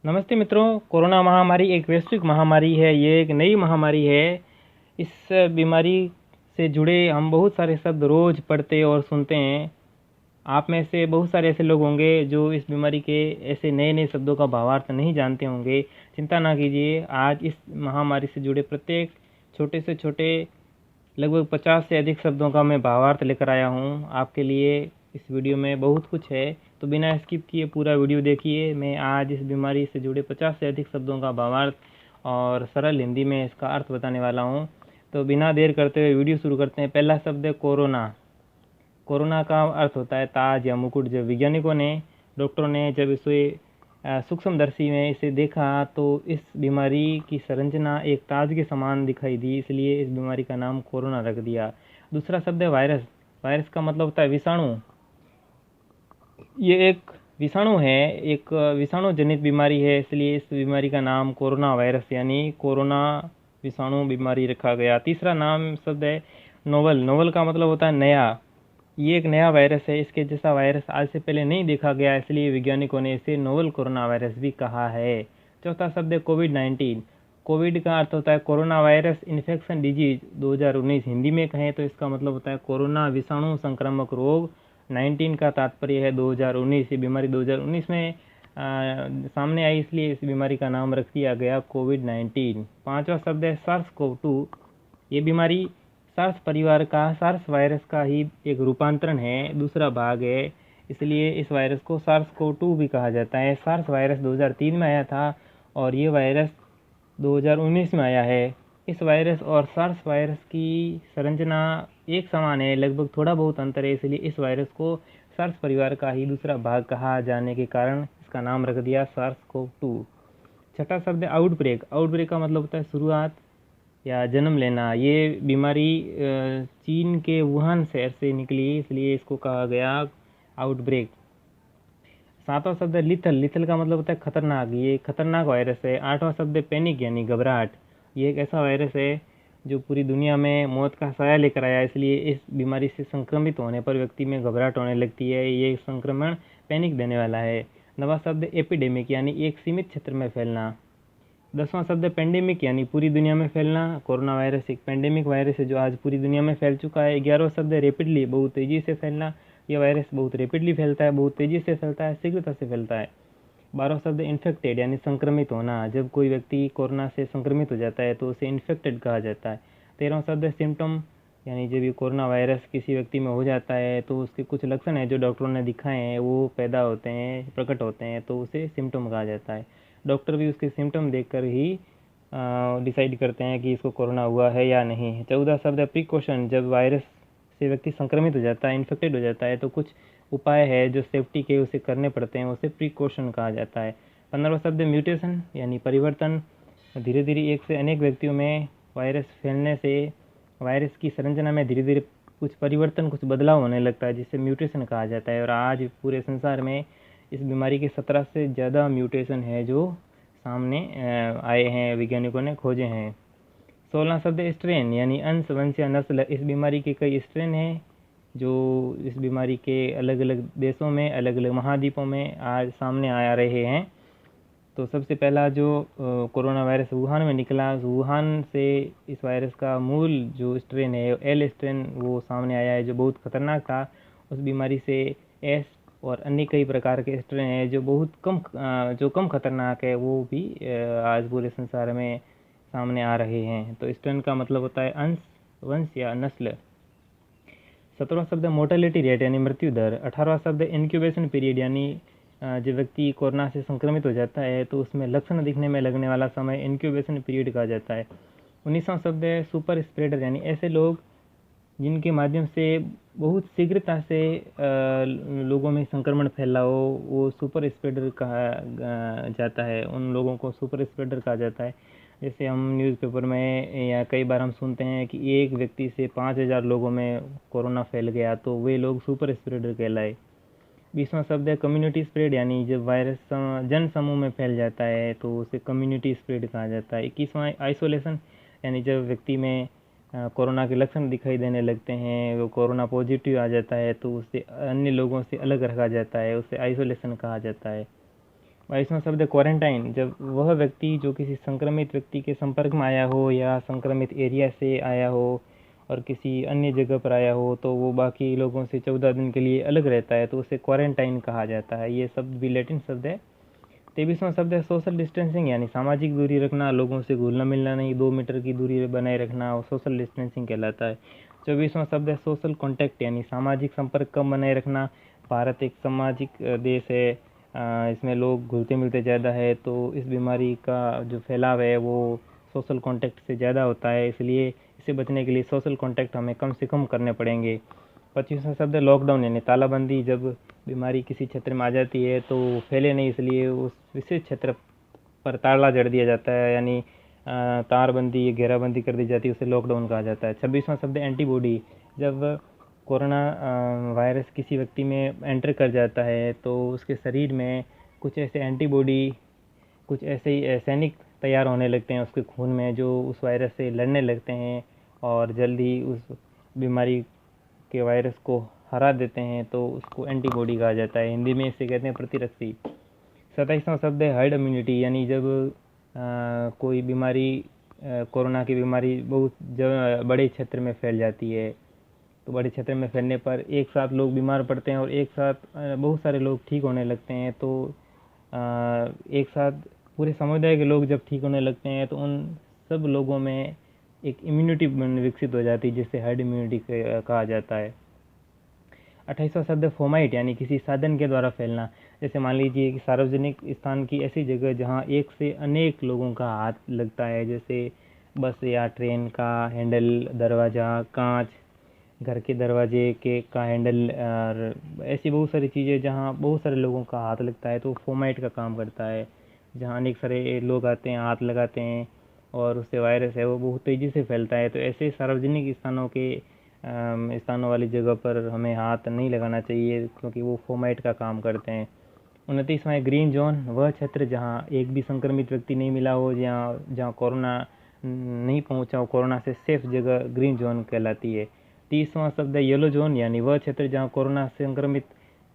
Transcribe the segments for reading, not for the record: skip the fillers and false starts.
नमस्ते मित्रों। कोरोना महामारी एक वैश्विक महामारी है। ये एक नई महामारी है। इस बीमारी से जुड़े हम बहुत सारे शब्द रोज़ पढ़ते और सुनते हैं। आप में से बहुत सारे ऐसे लोग होंगे जो इस बीमारी के ऐसे नए नए शब्दों का भावार्थ नहीं जानते होंगे। चिंता ना कीजिए, आज इस महामारी से जुड़े प्रत्येक छोटे से छोटे लगभग 50 से अधिक शब्दों का मैं भावार्थ लेकर आया हूँ आपके लिए। इस वीडियो में बहुत कुछ है, तो बिना स्किप किए पूरा वीडियो देखिए। मैं आज इस बीमारी से जुड़े 50 से अधिक शब्दों का भावार्थ और सरल हिंदी में इसका अर्थ बताने वाला हूँ। तो बिना देर करते हुए वीडियो शुरू करते हैं। पहला शब्द है कोरोना। कोरोना का अर्थ होता है ताज या मुकुट। जब वैज्ञानिकों ने, डॉक्टरों ने जब इसे सूक्ष्मदर्शी में इसे देखा तो इस बीमारी की संरचना एक ताज के समान दिखाई दी, इसलिए इस बीमारी का नाम कोरोना रख दिया। दूसरा शब्द है वायरस। वायरस का मतलब होता है विषाणु। ये एक विषाणु है, एक विषाणु जनित बीमारी है, इसलिए इस बीमारी का नाम कोरोना वायरस यानी कोरोना विषाणु बीमारी रखा गया। तीसरा नाम शब्द है नोवल। नोवल का मतलब होता है नया। ये एक नया वायरस है, इसके जैसा वायरस आज से पहले नहीं देखा गया, इसलिए वैज्ञानिकों ने इसे नोवल कोरोना वायरस भी कहा है। चौथा शब्द है कोविड-19। कोविड का अर्थ होता है corona virus infection disease 2019। Hindi में कहें तो इसका मतलब होता है कोरोना विषाणु संक्रामक रोग। 19 का तात्पर्य है 2019। ये बीमारी 2019 में सामने आई, इसलिए इस बीमारी का नाम रख दिया गया कोविड-19। पांचवा शब्द है सार्स कोव 2। ये बीमारी सार्स परिवार का सार्स वायरस का ही एक रूपांतरण है, दूसरा भाग है, इसलिए इस वायरस को सार्स कोव 2 भी कहा जाता है। सार्स वायरस 2003 में आया था और ये वायरस 2019 में आया है। इस वायरस और सार्स वायरस की संरचना एक समान है, लगभग थोड़ा बहुत अंतर है, इसलिए इस वायरस को सार्स परिवार का ही दूसरा भाग कहा जाने के कारण इसका नाम रख दिया सार्स कोव 2। छठा शब्द है आउटब्रेक। आउटब्रेक का मतलब होता है शुरुआत या जन्म लेना। ये बीमारी चीन के वुहान शहर से निकली, इसलिए इसको कहा गया आउटब्रेक। सातवां शब्द है लिथल। लिथल का मतलब होता है खतरनाक। ये खतरनाक वायरस है। आठवां शब्द है पैनिक यानी घबराहट। ये एक ऐसा वायरस है जो पूरी दुनिया में मौत का साया लेकर आया, इसलिए इस बीमारी से संक्रमित होने पर व्यक्ति में घबराहट होने लगती है। ये संक्रमण पैनिक देने वाला है। नवा शब्द एपिडेमिक यानी एक सीमित क्षेत्र में फैलना। 10वां शब्द है पेंडेमिक यानी पूरी दुनिया में फैलना। कोरोना वायरस एक पेंडेमिक वायरस है जो आज पूरी दुनिया में फैल चुका है। 11वां शब्द है रेपिडली, बहुत तेज़ी से फैलना। ये वायरस बहुत रेपिडली फैलता है, बहुत तेज़ी से फैलता है, शीघ्रता से फैलता है। 12वां शब्द है इन्फेक्टेड यानी संक्रमित होना। जब कोई व्यक्ति कोरोना से संक्रमित हो जाता है तो उसे इन्फेक्टेड कहा जाता है। 13वां शब्द है सिम्टम यानी जब ये कोरोना वायरस किसी व्यक्ति में हो जाता है तो उसके कुछ लक्षण हैं जो डॉक्टरों ने दिखाए हैं वो पैदा होते हैं, प्रकट होते हैं, तो उसे सिम्टम कहा जाता है। डॉक्टर भी उसके सिम्टम देखकर ही डिसाइड करते हैं कि इसको कोरोना हुआ है या नहीं। 14 शब्द है प्रिकॉशन। जब वायरस से व्यक्ति संक्रमित हो जाता है, इन्फेक्टेड हो जाता है, तो कुछ उपाय है जो सेफ्टी के उसे करने पड़ते हैं, उसे प्रिकॉशन कहा जाता है। 15वां शब्द है म्यूटेशन यानी परिवर्तन। धीरे धीरे एक से अनेक व्यक्तियों में वायरस फैलने से वायरस की संरचना में धीरे धीरे कुछ परिवर्तन, कुछ बदलाव होने लगता है, जिसे म्यूटेशन कहा जाता है। और आज पूरे संसार में इस बीमारी के 17 से ज़्यादा म्यूटेशन है जो सामने आए हैं, वैज्ञानिकों ने खोजे हैं। 16 शब्द स्ट्रेन यानी अंश, वंश या नस्ल। इस बीमारी के कई स्ट्रेन हैं जो इस बीमारी के अलग अलग देशों में, अलग अलग महाद्वीपों में आज सामने आ रहे हैं। तो सबसे पहला जो कोरोना वायरस वुहान में निकला, वुहान से इस वायरस का मूल जो स्ट्रेन है एल स्ट्रेन वो सामने आया है जो बहुत खतरनाक था। उस बीमारी से एस और अन्य कई प्रकार के स्ट्रेन हैं जो बहुत कम जो कम खतरनाक है, वो भी आज पूरे संसार में सामने आ रहे हैं। तो स्ट्रेन का मतलब होता है अंश, वंश या नस्ल। 17वां शब्द है मोर्टेलिटी रेट यानी मृत्यु दर। 18वां शब्द है इंक्यूबेशन पीरियड यानी जब व्यक्ति कोरोना से संक्रमित हो जाता है तो उसमें लक्षण दिखने में लगने वाला समय इंक्यूबेशन पीरियड कहा जाता है। 19वां शब्द है सुपर स्प्रेडर यानी ऐसे लोग जिनके माध्यम से बहुत शीघ्रता से लोगों में संक्रमण फैला हो, वो सुपर स्प्रेडर कहा जाता है। उन लोगों को सुपर स्प्रेडर कहा जाता है। जैसे हम न्यूज़पेपर में या कई बार हम सुनते हैं कि एक व्यक्ति से 5000 लोगों में कोरोना फैल गया, तो वे लोग सुपर स्प्रेडर कहलाए। 20वां शब्द है कम्युनिटी स्प्रेड यानी जब वायरस जन समूह में फैल जाता है तो उसे कम्युनिटी स्प्रेड कहा जाता है। 21वां आइसोलेशन यानी जब व्यक्ति में कोरोना के लक्षण दिखाई देने लगते हैं, वो कोरोना पॉजिटिव आ जाता है तो उसे अन्य लोगों से अलग रखा जाता है, उसे आइसोलेशन कहा जाता है। 22वां शब्द है क्वारंटाइन। जब वह व्यक्ति जो किसी संक्रमित व्यक्ति के संपर्क में आया हो या संक्रमित एरिया से आया हो और किसी अन्य जगह पर आया हो तो वो बाकी लोगों से 14 दिन के लिए अलग रहता है, तो उसे क्वारंटाइन कहा जाता है। ये शब्द भी लैटिन शब्द है। 23वां शब्द है सोशल डिस्टेंसिंग, यानी सामाजिक दूरी रखना, लोगों से घुलना मिलना नहीं, 2 मीटर की दूरी बनाए रखना और सोशल डिस्टेंसिंग कहलाता है। 24वां शब्द है सोशल कॉन्टैक्ट, यानी सामाजिक संपर्क कम बनाए रखना। भारत एक सामाजिक देश है, इसमें लोग घुलते मिलते ज़्यादा है, तो इस बीमारी का जो फैलाव है वो सोशल कॉन्टैक्ट से ज़्यादा होता है, इसलिए इससे बचने के लिए सोशल कॉन्टैक्ट हमें कम से कम करने पड़ेंगे। 25वां शब्द है लॉकडाउन, यानी तालाबंदी। जब बीमारी किसी क्षेत्र में आ जाती है तो फैले नहीं, इसलिए उस विशेष क्षेत्र पर ताला जड़ दिया जाता है, यानी तारबंदी या घेराबंदी कर दी जाती है, उसे लॉकडाउन कहा जाता है। 26वां शब्द है एंटीबॉडी। जब कोरोना वायरस किसी व्यक्ति में एंटर कर जाता है तो उसके शरीर में कुछ ऐसे एंटीबॉडी, कुछ ऐसे ही सैनिक तैयार होने लगते हैं उसके खून में, जो उस वायरस से लड़ने लगते हैं और जल्दी उस बीमारी के वायरस को हरा देते हैं, तो उसको एंटीबॉडी कहा जाता है। हिंदी में इसे कहते हैं प्रतिरक्षी। 27वां शब्द है हर्ड इम्यूनिटी, यानी जब कोई बीमारी, कोरोना की बीमारी बहुत बड़े क्षेत्र में फैल जाती है, तो बड़े क्षेत्र में फैलने पर एक साथ लोग बीमार पड़ते हैं और एक साथ बहुत सारे लोग ठीक होने लगते हैं, तो एक साथ पूरे समुदाय के लोग जब ठीक होने लगते हैं तो उन सब लोगों में एक इम्यूनिटी विकसित हो जाती है, जिसे हर्ड इम्यूनिटी कहा जाता है। 28वां शब्द फोमाइट, यानी किसी साधन के द्वारा फैलना। जैसे मान लीजिए कि सार्वजनिक स्थान की ऐसी जगह जहाँ एक से अनेक लोगों का हाथ लगता है, जैसे बस या ट्रेन का हैंडल, दरवाज़ा, कांच, घर के दरवाजे के का हैंडल और ऐसी बहुत सारी चीज़ें जहाँ बहुत सारे लोगों का हाथ लगता है, तो फोमाइट का काम करता है। जहाँ अनेक सारे लोग आते हैं, हाथ लगाते हैं और उससे वायरस है वो बहुत तेज़ी से फैलता है, तो ऐसे सार्वजनिक स्थानों वाली जगह पर हमें हाथ नहीं लगाना चाहिए, क्योंकि वो फोमाइट का काम करते हैं। 29वां है ग्रीन जोन, वह क्षेत्र जहाँ एक भी संक्रमित व्यक्ति नहीं मिला हो, जहाँ जहाँ कोरोना नहीं पहुँचा हो, कोरोना से सेफ जगह ग्रीन जोन कहलाती है। 30वां शब्द है येलो जोन, यानी वह क्षेत्र जहाँ कोरोना संक्रमित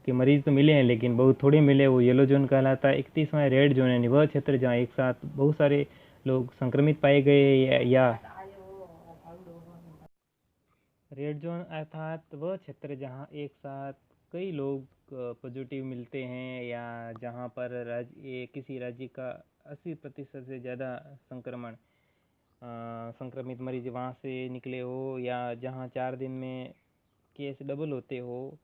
के मरीज तो मिले हैं लेकिन बहुत थोड़े मिले, वो येलो जोन कहलाता है। 31वां है रेड जोन, यानी वह क्षेत्र जहाँ एक साथ बहुत सारे लोग संक्रमित पाए गए या रेड जोन अर्थात वह क्षेत्र जहां एक साथ कई लोग पॉजिटिव मिलते हैं, या जहां पर किसी राज्य का 80% से ज़्यादा संक्रमित मरीज वहां से निकले हो, या जहां 4 दिन में केस डबल होते हो,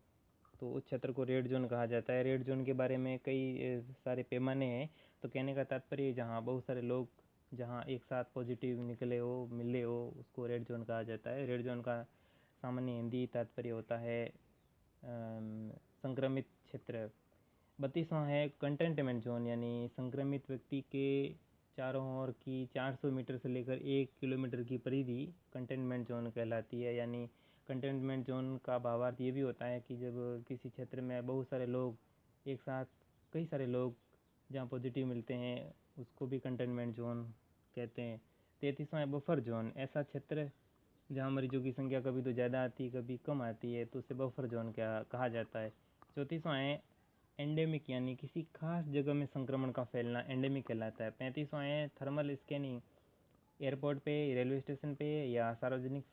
तो उस क्षेत्र को रेड जोन कहा जाता है। रेड जोन के बारे में कई सारे पैमाने हैं, तो कहने का तात्पर्य जहाँ बहुत सारे लोग जहाँ एक साथ पॉजिटिव निकले हो, मिले हो, उसको रेड जोन कहा जाता है। रेड जोन का सामान्य हिंदी तात्पर्य होता है संक्रमित क्षेत्र। 32वां है कंटेनमेंट जोन, यानी संक्रमित व्यक्ति के चारों ओर की 400 मीटर से लेकर 1 किलोमीटर की परिधि कंटेनमेंट जोन कहलाती है। यानी कंटेनमेंट जोन का भावार्थ ये भी होता है कि जब किसी क्षेत्र में बहुत सारे लोग एक साथ, कई सारे लोग जहाँ पॉजिटिव मिलते हैं, उसको भी कंटेनमेंट जोन कहते हैं। 33वां है बफर जोन, ऐसा क्षेत्र जहाँ मरीजों की संख्या कभी तो ज़्यादा आती है कभी कम आती है, तो उसे बफर जोन क्या कहा जाता है। 34वां है एंडेमिक, यानी किसी खास जगह में संक्रमण का फैलना एंडेमिक कहलाता है। 35वां है थर्मल स्कैनिंग, एयरपोर्ट पे, रेलवे स्टेशन पे या सार्वजनिक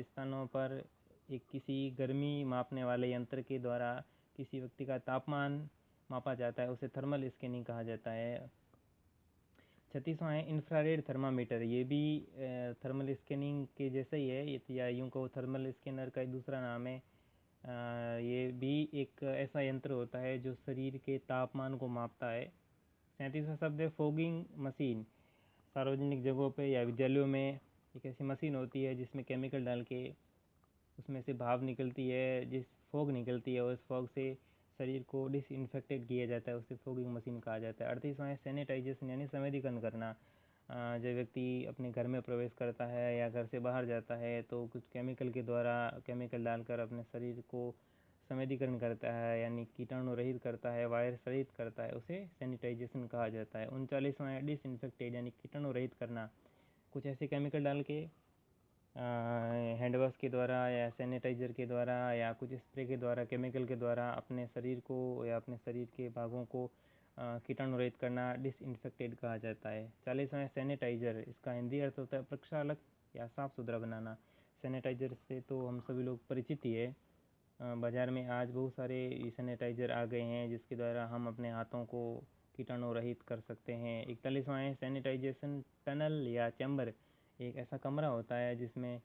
स्थानों पर एक किसी गर्मी मापने वाले यंत्र के द्वारा किसी व्यक्ति का तापमान मापा जाता है, उसे थर्मल स्कैनिंग कहा जाता है। 36वां है इंफ्रारेड थर्मामीटर, ये भी थर्मल स्कैनिंग के जैसा ही है, या यूँ कहो थर्मल स्कैनर का एक दूसरा नाम है। ये भी एक ऐसा यंत्र होता है जो शरीर के तापमान को मापता है। 37वां शब्द है फॉगिंग मशीन, सार्वजनिक जगहों पे या विद्यालयों में एक ऐसी मशीन होती है जिसमें केमिकल डाल के उसमें से भाप निकलती है, जिस फॉग निकलती है, और उस फॉग से शरीर को डिसइंफेक्टेड किया जाता है, उसे फॉगिंग मशीन कहा जाता है। 38वां है सैनिटाइजेशन, यानी संवेदीकरण करना। जब व्यक्ति अपने घर में प्रवेश करता है या घर से बाहर जाता है तो कुछ केमिकल डालकर अपने शरीर को संवेदीकरण करता है, यानी कीटाणु रहित करता है, वायरस रहित करता है, उसे सैनिटाइजेशन कहा जाता है। 39वां है डिसइंफेक्टेड, यानी कीटाणु रहित करना, कुछ ऐसे केमिकल डाल के हैंड वॉश के द्वारा या सैनिटाइज़र के द्वारा या कुछ स्प्रे के द्वारा, केमिकल के द्वारा अपने शरीर को या अपने शरीर के भागों को कीटाणु रहित करना डिसइंफेक्टेड कहा जाता है। 40वां है सैनिटाइजर। इसका हिंदी अर्थ होता है प्रक्षालक या साफ सुथरा बनाना। सैनिटाइजर से तो हम सभी लोग परिचित ही है। बाज़ार में आज बहुत सारे सैनिटाइज़र आ गए हैं जिसके द्वारा हम अपने हाथों को कीटाणु रहित कर सकते हैं। 41वां है सैनिटाइजेशन टनल या चैम्बर। एक ऐसा कमरा होता है जिसमें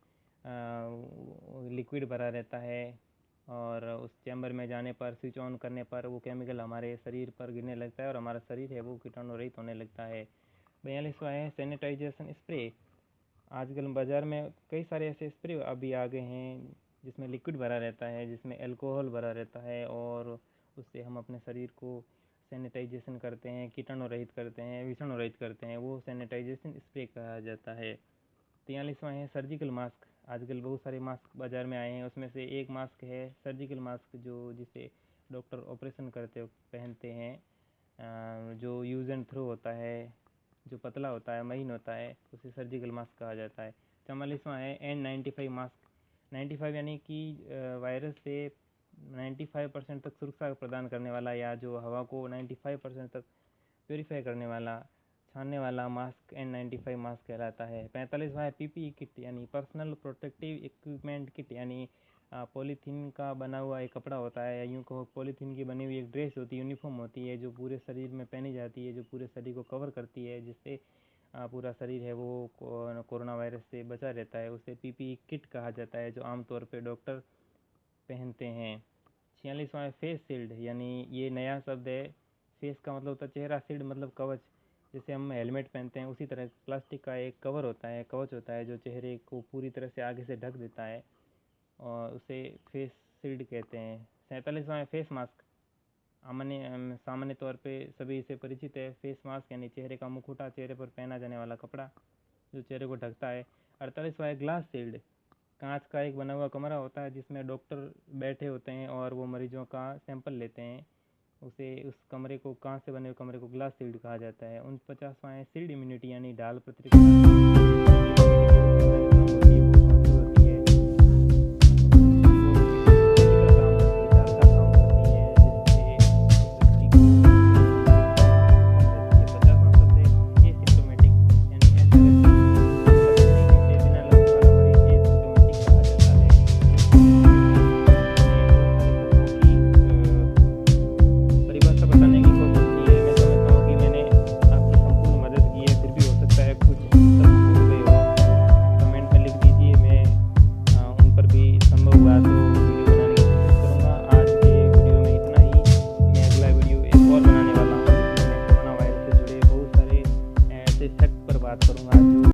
लिक्विड भरा रहता है और उस चैम्बर में जाने पर स्विच ऑन करने पर वो केमिकल हमारे शरीर पर गिरने लगता है और हमारा शरीर है वो कीटाणु रहित होने लगता है। 42वां है सैनिटाइजेशन स्प्रे। आजकल बाज़ार में कई सारे ऐसे स्प्रे अभी आ गए हैं जिसमें लिक्विड भरा रहता है, जिसमें अल्कोहल भरा रहता है और उससे हम अपने शरीर को सैनिटाइजेशन करते हैं, कीटाणु रहित करते हैं, विषाणु रहित करते हैं, वो सैनिटाइजेशन स्प्रे कहा जाता है। 43वां है सर्जिकल मास्क। आजकल बहुत सारे मास्क बाज़ार में आए हैं, उसमें से एक मास्क है सर्जिकल मास्क जिसे डॉक्टर ऑपरेशन करते वक्त पहनते हैं, जो यूज़ एंड थ्रो होता है, जो पतला होता है, महीन होता है, उसे सर्जिकल मास्क कहा जाता है। 44वां है N95 मास्क। 95 यानी कि वायरस से 95% तक सुरक्षा प्रदान करने वाला या जो हवा को 95% तक प्योरीफाई करने वाला, छानने वाला मास्क N95 मास्क कहलाता है। 45वां है PPE किट यानी पर्सनल प्रोटेक्टिव इक्विपमेंट किट, यानी पॉलीथीन का बना हुआ एक कपड़ा होता है या यूँ कहो पॉलीथीन की बनी हुई एक ड्रेस होती है, यूनिफॉर्म होती है, जो पूरे शरीर में पहनी जाती है, जो पूरे शरीर को कवर करती है, जिससे पूरा शरीर है वो कोरोना वायरस से बचा रहता है, उसे PPE किट कहा जाता है, जो आमतौर पे डॉक्टर पहनते हैं। 46वां है फेस शील्ड, यानी ये नया शब्द है। फेस का मतलब होता है चेहरा, शील्ड मतलब कवच। जैसे हम हेलमेट पहनते हैं उसी तरह प्लास्टिक का एक कवर होता है, कवच होता है, जो चेहरे को पूरी तरह से आगे से ढक देता है और उसे फेस शील्ड कहते हैं। 47वां है फेस मास्क। सामान्य तौर पे सभी इसे परिचित है। फेस मास्क यानी चेहरे का मुखौटा, चेहरे पर पहना जाने वाला कपड़ा जो चेहरे को ढकता है। 48वां है ग्लास शील्ड। कांच का एक बना हुआ कमरा होता है जिसमें डॉक्टर बैठे होते हैं और वो मरीजों का सैंपल लेते हैं, उस कमरे को, कांच से बने हुए कमरे को ग्लास शील्ड कहा जाता है। 49वां है शील्ड इम्यूनिटी यानी ढाल प्रतिरक्षा।